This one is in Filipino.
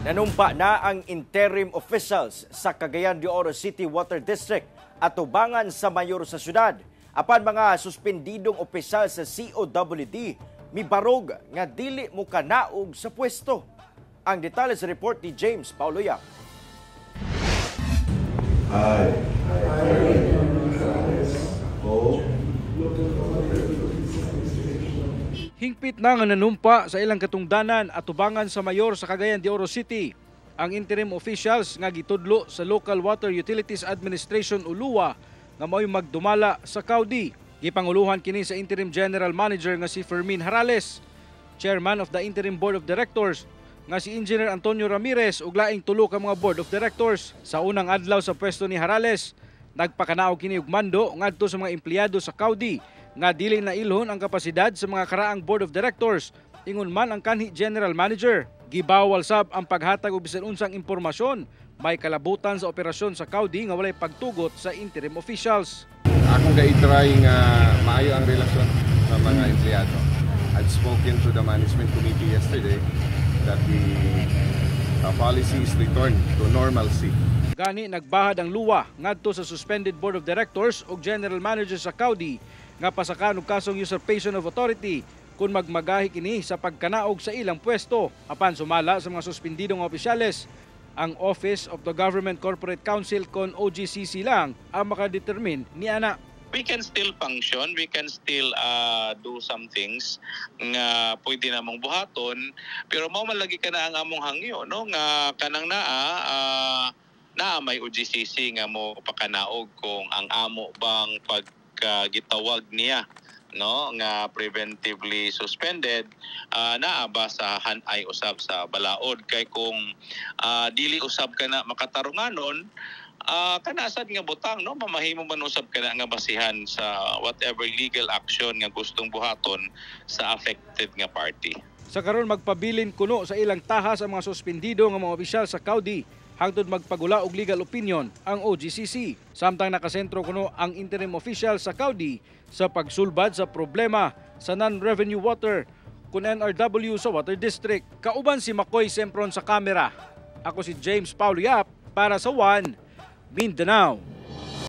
Nanumpa na ang interim officials sa Cagayan de Oro City Water District at tubangan sa mayor sa syudad. Apan mga suspendidong opisyal sa COWD, mibarog nga dili mo kanaog sa pwesto. Ang detalye sa report ni James Paulo Yap. Hingpit na nga nanumpa sa ilang katungdanan at tubangan sa mayor sa Cagayan de Oro City ang interim officials nga gitudlo sa Local Water Utilities Administration Ulua nga mao'y magdumala sa COWD. Gipanguluhan kini sa interim general manager nga si Fermin Harales, chairman of the interim board of directors nga si Engineer Antonio Ramirez ug laing tulo ka mga board of directors. Sa unang adlaw sa pwesto ni Harales, nagpakanaog kini og mando ngadto sa mga empleyado sa COWD nga dili na ilhon ang kapasidad sa mga karaang board of directors, ingon man ang kanhi general manager. Gibawal sab ang paghatag og bisan unsang impormasyon may kalabutan sa operasyon sa COWD nga walay pagtugot sa interim officials. Akong ga-try nga maayo ang relasyon sa mga empleyado. I've spoken to the management committee yesterday that the policy is returned to normalcy. Gani nagbahad ang luwa ngadto sa suspended board of directors ug general manager sa COWD nga pasakan og kasong usurpation of authority kung magmagahi kini sa pagkanaog sa ilang pwesto. Apan sumala sa mga suspendidong opisyales, ang Office of the Government Corporate Council kon OGCC lang ang makadetermine ni ana. We can still function, we can still do some things nga pwede namong buhaton, pero mao man lagi ka na ang among hangyo, no, nga kanang naa may OGCC nga mo pakanaog kung ang amo bang paggitawag niya, no, nga preventively suspended naa ba sa hanay usab sa balaod. Kay kung dili usab ka na makatarunganon, kanasad nga butang, no, mamahimo man usab ka na nga basihan sa whatever legal action nga gustong buhaton sa affected nga party. Sa karon magpabilin kuno sa ilang tahas ang mga suspendido nga mga opisyal sa COWD hangtod magpagula og legal opinion ang OGCC. Samtang nakasentro kuno ang interim official sa COWD sa pagsulbad sa problema sa non-revenue water kun NRW sa Water District. Kauban si Makoy Sempron sa kamera. Ako si James Paulo Yap para sa One Mindanao.